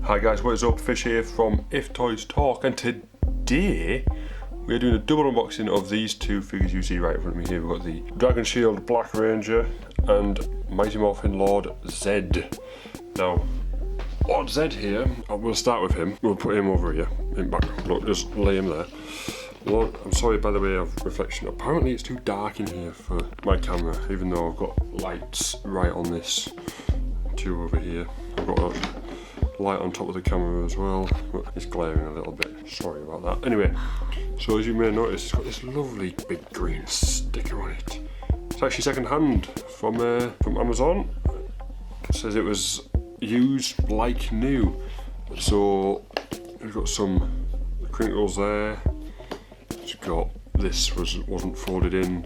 Hi guys, what is up? Fish here from If Toys Talk, and today we're doing a double unboxing of these two figures you see right in front of me here. We've got the Dragon Shield Black Ranger and Mighty Morphin Lord Zedd. Now, Lord Zedd here, we'll start with him. We'll put him over here, in back. Look, just lay him there. Lord, I'm sorry by the way of reflection. Apparently it's too dark in here for my camera, even though I've got lights right on this tube over here. I've got a light on top of the camera as well, but it's glaring a little bit, sorry about that. Anyway, so as you may notice, it's got this lovely big green sticker on it. It's actually second hand from Amazon. It says it was used like new, so we've got some crinkles there. It's got this wasn't folded in.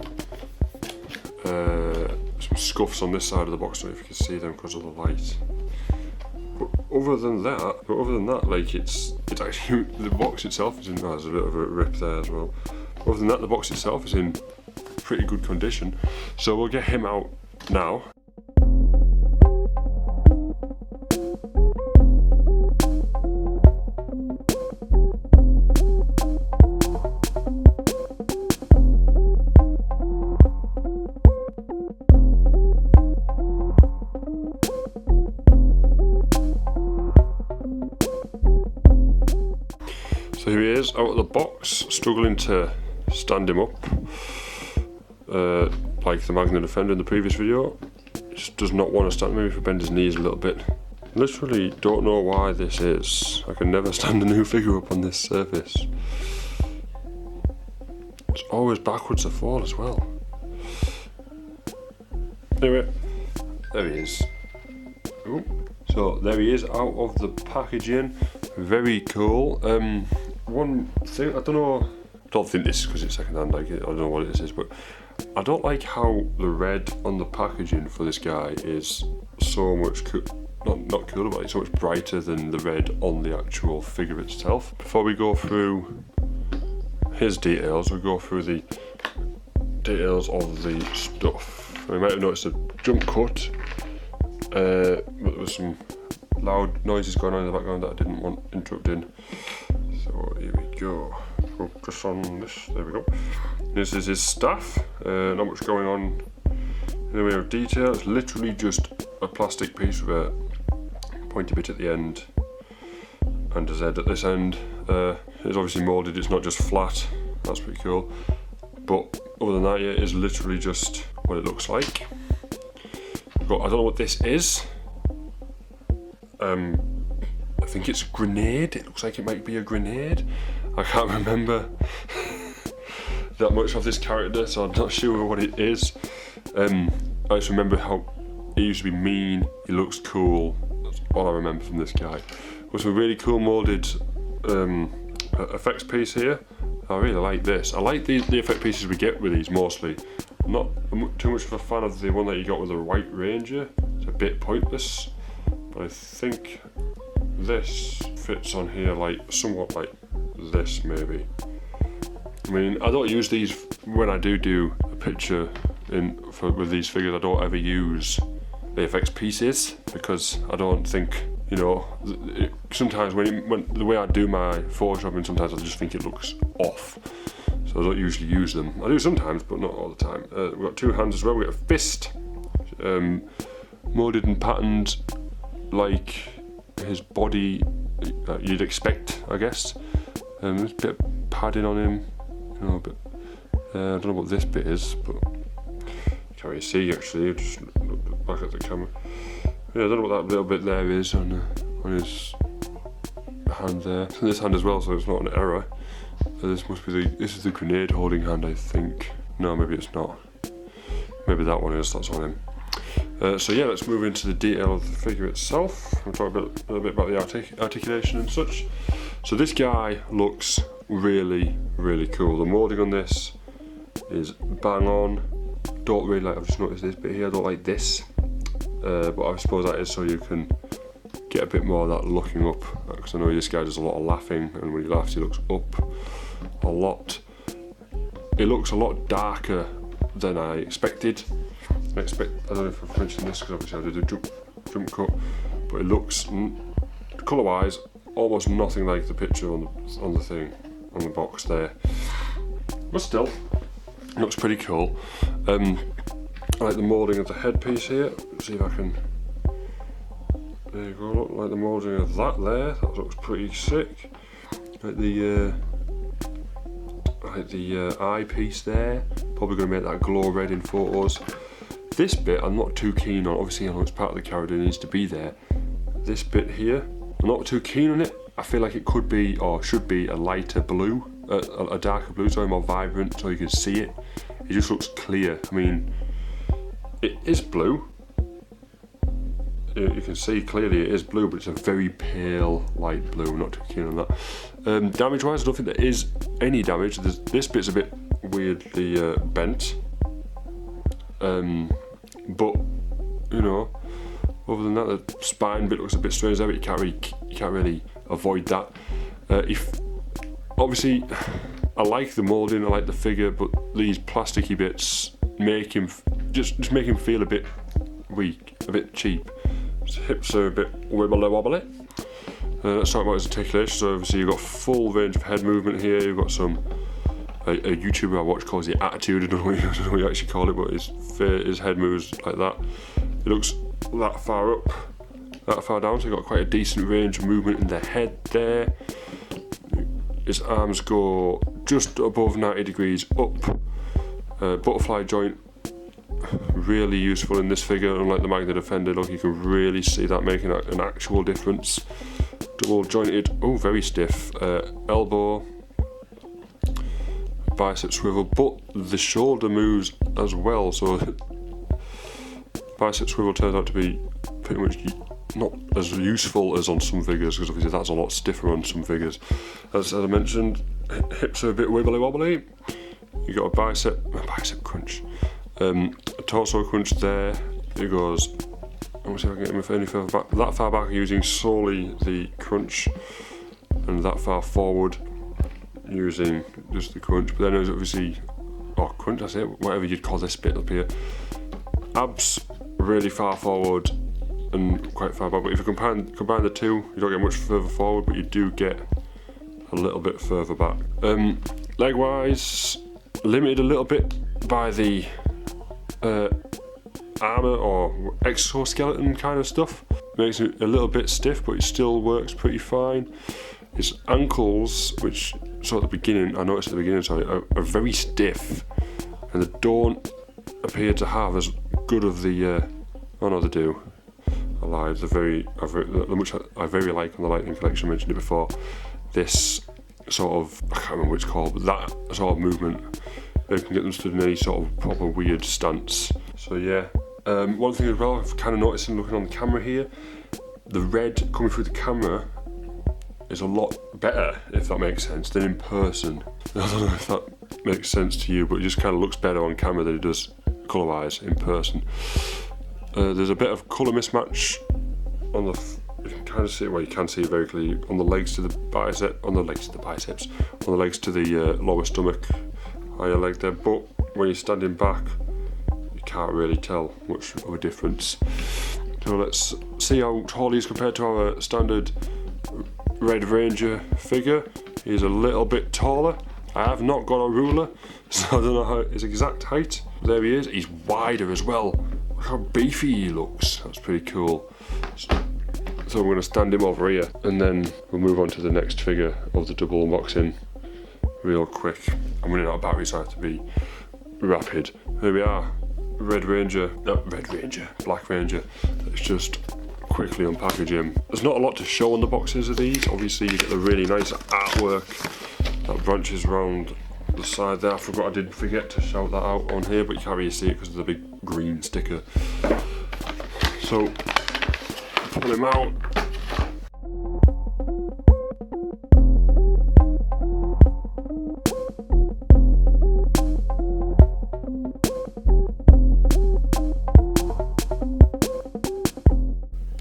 Some scuffs on this side of the box, I don't know if you can see them because of the light. But other than that, like it's actually the box itself is in. Oh, there's a bit of a rip there as well. Other than that, the box itself is in pretty good condition. So we'll get him out now. So here he is, out of the box, struggling to stand him up, like the Magna Defender in the previous video. He just does not want to stand, maybe if I bend his knees a little bit. Literally don't know why this is. I can never stand a new figure up on this surface. It's always backwards to fall as well. Anyway, there he is. Ooh. So there he is out of the packaging. Very cool. One thing, I don't think this is because it's second hand, like, I don't know what this is, but I don't like how the red on the packaging for this guy is so much not cooler, but it's so much brighter than the red on the actual figure itself. Before we go through his details, we'll go through the details of the stuff. You might have noticed a jump cut, but there was some loud noises going on in the background that I didn't want interrupting. So here we go. Focus on this. There we go. This is his staff. Not much going on in the way of detail. It's literally just a plastic piece with a pointy bit at the end and a Z at this end. It's obviously moulded. It's not just flat. That's pretty cool. But other than that, yeah, it is literally just what it looks like. I don't know what this is. I think it's a grenade. It looks like it might be a grenade. I can't remember that much of this character, so I'm not sure what it is. I just remember how he used to be mean. He looks cool. That's all I remember from this guy. With some really cool moulded effects piece here. I really like this. I like the effect pieces we get with these mostly. I'm not too much of a fan of the one that you got with the White Ranger. It's a bit pointless. But I think this fits on here like somewhat like this maybe. I mean, I don't use these when I do a picture with these figures. I don't ever use the effects pieces because I don't think, you know, sometimes when the way I do my photoshopping, sometimes I just think it looks off. So I don't usually use them. I do sometimes, but not all the time. We've got two hands as well. We've got a fist, moulded and patterned like his body you'd expect, I guess. There's a bit of padding on him, you know, but I don't know what this bit is, but can't really see actually. Just look back at the camera. Yeah, I don't know what that little bit there is on his hand there. It's in this hand as well, so it's not an error. This is the grenade holding hand, I think. No, maybe it's not. Maybe that one is. That's on him. So yeah, let's move into the detail of the figure itself. We'll talk a little bit about the articulation and such. So this guy looks really, really cool. The moulding on this is bang on. Don't really like, I've just noticed this bit here, I don't like this. But I suppose that is so you can get a bit more of that looking up. Because I know this guy does a lot of laughing, and when he laughs he looks up a lot. It looks a lot darker than I expected. I don't know if I've mentioned this because obviously I did a jump cut, but it looks colour-wise, almost nothing like the picture on the thing, on the box there. But still, looks pretty cool. I like the moulding of the headpiece here. Let's see if I can. There you go. Look, like the moulding of that there. That looks pretty sick. Like the eyepiece there. Probably going to make that glow red in photos. This bit I'm not too keen on. Obviously, I know it's part of the character, it needs to be there. This bit here, I'm not too keen on it. I feel like it could be, or should be, a lighter blue, a darker blue, so more vibrant, so you can see it. It just looks clear. I mean, it is blue. You can see clearly it is blue, but it's a very pale light blue. I'm not too keen on that. Damage-wise, I don't think there is any damage. This bit's a bit weirdly bent. But you know, other than that, the spine bit looks a bit strange there, but you can't really avoid that. Obviously, I like the moulding, I like the figure, but these plasticky bits make him just make him feel a bit weak, a bit cheap. His hips are a bit wibbly wobbly. Let's talk about his articulation. So obviously you've got full range of head movement here. You've got a YouTuber I watch calls it attitude. I don't know what you actually call it, but his head moves like that. It looks that far up, that far down, so you've got quite a decent range of movement in the head there. His arms go just above 90 degrees up. Butterfly joint, really useful in this figure, unlike the Magna Defender. Look, you can really see that making an actual difference. Double jointed, oh, very stiff. Elbow, bicep swivel, but the shoulder moves as well, so bicep swivel turns out to be pretty much not as useful as on some figures, because obviously that's a lot stiffer on some figures. As I mentioned, hips are a bit wibbly wobbly. You got a bicep crunch, a torso crunch there. It goes, let me see if I can get him any further back. That far back using solely the crunch, and that far forward using just the crunch. But then there's obviously, crunch, that's it, whatever you'd call this bit up here. Abs really far forward and quite far back, but if you combine the two, you don't get much further forward, but you do get a little bit further back. Leg wise, limited a little bit by the armour or exoskeleton kind of stuff. Makes it a little bit stiff, but it still works pretty fine. His ankles, which sort of I noticed at the beginning, are very stiff, and they don't appear to have as good of the. Oh no, they do. I lied. They're which I very like on the Lightning Collection. I mentioned it before. This sort of, I can't remember what it's called, but that sort of movement, they can get them stood in any sort of proper weird stance. So yeah. One thing as well, I've kind of noticed in looking on the camera here, the red coming through the camera is a lot better, if that makes sense, than in person. I don't know if that makes sense to you, but it just kind of looks better on camera than it does colour-wise in person. There's a bit of colour mismatch on the. You can kind of see, well, you can see it very clearly on the legs to the bicep, on the legs to the lower stomach, higher leg there. But when you're standing back, you can't really tell much of a difference. So let's see how tall he is compared to our standard Red Ranger figure. He's a little bit taller. I have not got a ruler, so I don't know his exact height. There he is. He's wider as well. Look how beefy he looks. That's pretty cool. So I'm going to stand him over here, and then we'll move on to the next figure of the double unboxing real quick. I'm running out of battery, so I have to be rapid. Here we are. Black Ranger. Let's just quickly unpackage him. There's not a lot to show on the boxes of these. Obviously you get the really nice artwork that branches around the side there. I did forget to shout that out on here, but you can't really see it because of the big green sticker. So pull him out.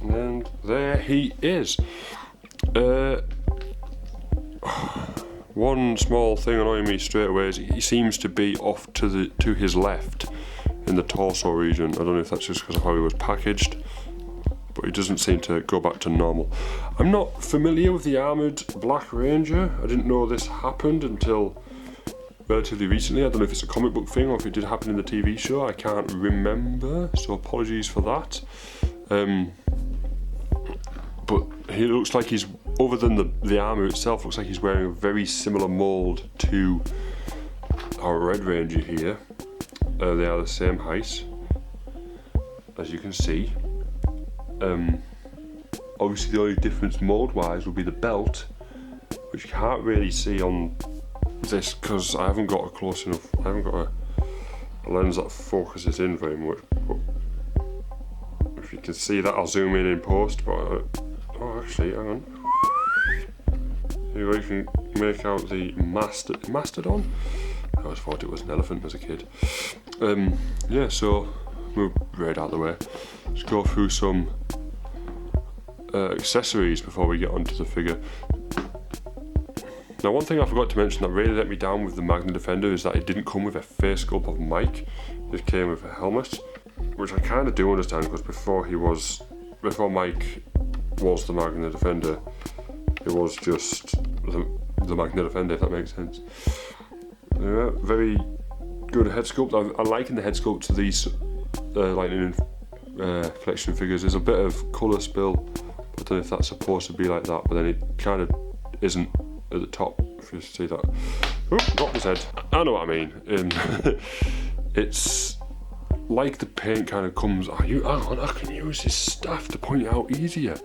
And there he is. One small thing annoying me straight away is he seems to be off to his left in the torso region. I don't know if that's just because of how he was packaged, but he doesn't seem to go back to normal. I'm not familiar with the armoured Black Ranger. I didn't know this happened until relatively recently. I don't know if it's a comic book thing or if it did happen in the TV show. I can't remember, so apologies for that. But he looks like he's, other than the armour itself, looks like he's wearing a very similar mould to our Red Ranger here. They are the same height, as you can see. Obviously the only difference mould wise will be the belt, which you can't really see on this because I haven't got a close enough, I haven't got a lens that focuses in very much, but if you can see that I'll zoom in post, but oh actually hang on, here you can make out the mastodon. I always thought it was an elephant as a kid. Yeah, so move Red out of the way. Let's go through some accessories before we get onto the figure. Now, one thing I forgot to mention that really let me down with the Magna Defender is that it didn't come with a face sculpt of Mike. It came with a helmet, which I kind of do understand because before Mike was the Magna Defender, it was just the Magna Defender, if that makes sense. Yeah, very good head sculpt. I'm liking the head sculpt to these Lightning Collection figures. There's a bit of colour spill. I don't know if that's supposed to be like that, but then it kind of isn't at the top, if you see that. Oh, dropped his head. I know what I mean. It's like the paint kind of comes. I can use this stuff to point it out easier.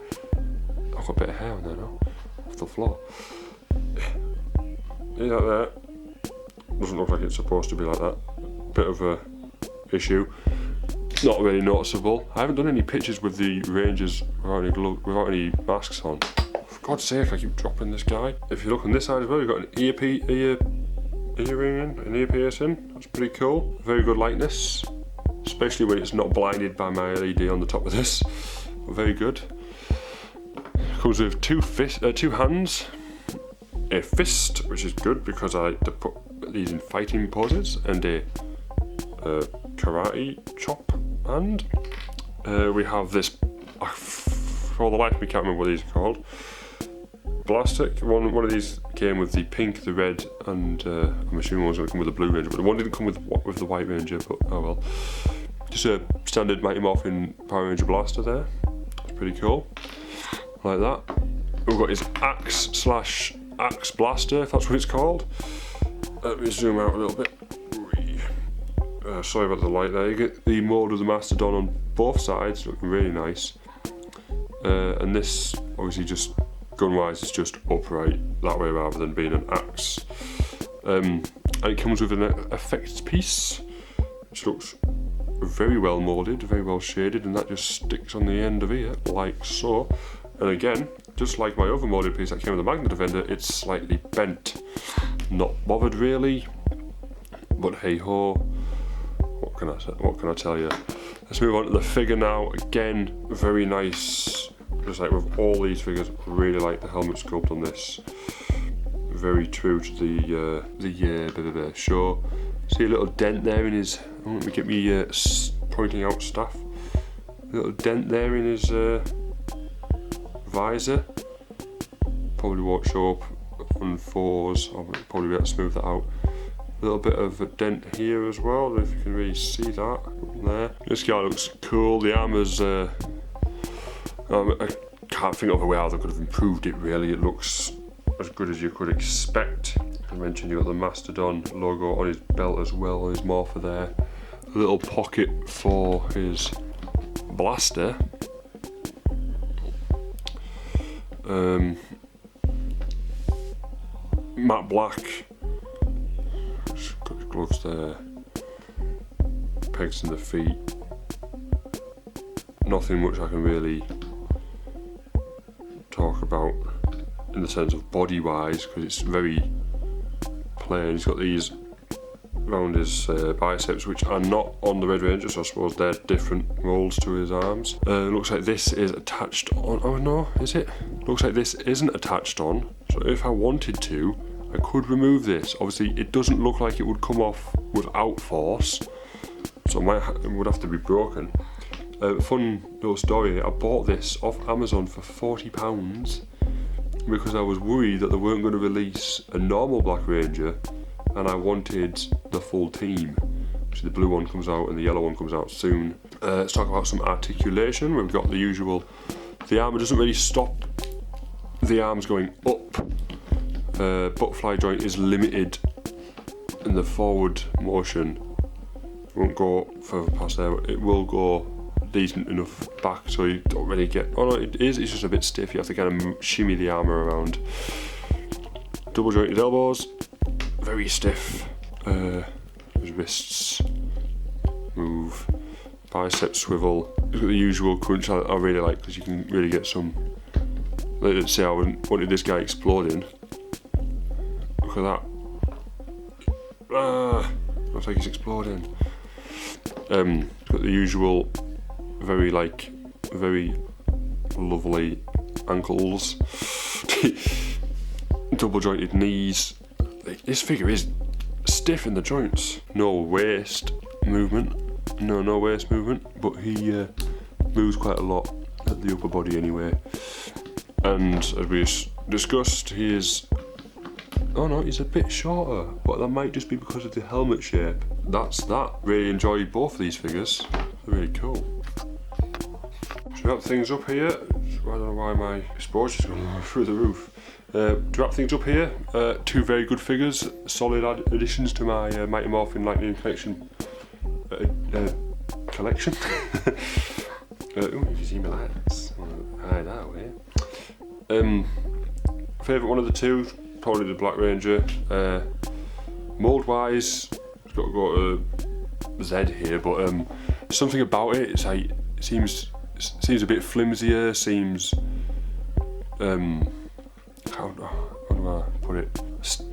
I've got a bit of hair on there now, off the floor. Yeah, there. Doesn't look like it's supposed to be like that. Bit of a issue. Not really noticeable. I haven't done any pictures with the Rangers without any masks on. For God's sake, I keep dropping this guy. If you look on this side as well, you've got an earring in, an ear piercing. That's pretty cool. Very good likeness, especially when it's not blinded by my LED on the top of this. Very good. Comes with two hands, a fist, which is good because I like to put these in fighting poses, and a karate chop hand. We have this, for the life of me can't remember what these are called, blaster. One of these came with the pink, the red, and I'm assuming one was going to come with the blue Ranger, but the one didn't come with the White Ranger, but oh well. Just a standard Mighty Morphin Power Ranger blaster there. It's pretty cool, like that. We've got his axe blaster, if that's what it's called. Let me zoom out a little bit. Sorry about the light there. You get the mould of the Mastodon on both sides, looking really nice. And this, obviously, just gun-wise, is just upright that way rather than being an axe. And it comes with an effects piece, which looks very well moulded, very well shaded, and that just sticks on the end of here, like so. And again, just like my other moulded piece that came with the Magna Defender, it's slightly bent. Not bothered really, but hey ho. What can I tell you? Let's move on to the figure now. Again, very nice. Just like with all these figures, I really like the helmet sculpt on this. Very true to the show. See a little dent there in his. Oh, let me get me pointing out stuff. A little dent there in his visor. Probably won't show up on fours. I'll probably be able to smooth that out. A little bit of a dent here as well, I don't know if you can really see that there. This guy looks cool. The armour's I can't think of a way how they could have improved it really. It looks as good as you could expect. I mentioned you got the Mastodon logo on his belt as well, on his morpher there. A little pocket for his blaster. Matte black. Got his gloves there. Pegs in the feet. Nothing much I can really talk about in the sense of body wise, because it's very plain. He's got these around his biceps, which are not on the Red Ranger, so I suppose they're different molds to his arms. Looks like this is attached on. Oh no, is it? Looks like this isn't attached on, so if I wanted to, I could remove this. Obviously it doesn't look like it would come off without force, so it would have to be broken. Fun little story, I bought this off Amazon for £40 because I was worried that they weren't going to release a normal Black Ranger and I wanted the full team. So the blue one comes out and the yellow one comes out soon. Let's talk about some articulation. We've got the usual, the armour doesn't really stop the arms going up. Butterfly joint is limited in the forward motion. Won't go further past there, but it will go decent enough back so you don't really get, oh no it is, it's just a bit stiff, you have to kind of shimmy the armour around. Double jointed elbows, very stiff. Wrists move, bicep swivel. Look at the usual crunch I really like because you can really get some, let's say I wanted this guy exploding. Look at that. Looks like he's exploding. Got the usual very lovely ankles. Double jointed knees. This figure is stiff in the joints. No waist movement. No waist movement, but he moves quite a lot at the upper body anyway. And as we discussed, he is, oh no, he's a bit shorter, but that might just be because of the helmet shape. That's that. Really enjoyed both of these figures. They're really cool. To wrap things up here, I don't know why my exposure's going through the roof. To wrap things up here, two very good figures, solid additions to my Mighty Morphin Lightning collection. Ooh, you can see my lights. Hide that way. Favourite one of the two, probably the Black Ranger. Mould wise, it's got to go to Zedd here, but something about it, it's like, it seems a bit flimsier, seems how do I put it?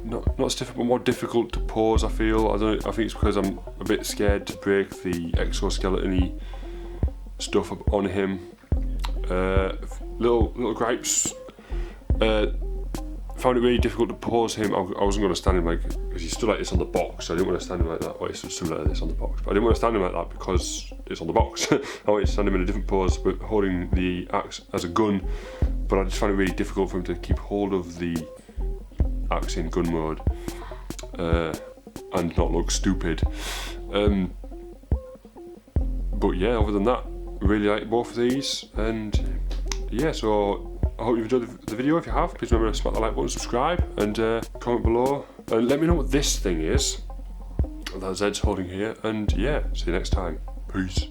Not stiffer, but more difficult to pose. I feel. I think it's because I'm a bit scared to break the exoskeleton-y stuff on him. Little gripes. Found it really difficult to pose him. I wasn't going to stand him because he stood like this on the box. So I didn't want to stand him like that. Well, he stood similar to this on the box, but I didn't want to stand him like that because it's on the box. I wanted to stand him in a different pose, but holding the axe as a gun. But I just found it really difficult for him to keep hold of the axe in gun mode and not look stupid. But yeah, other than that, really like both of these, and yeah, so I hope you've enjoyed the video. If you have, please remember to smack the like button, subscribe, and comment below, and let me know what this thing is that Zedd's holding here, and yeah, see you next time. Peace.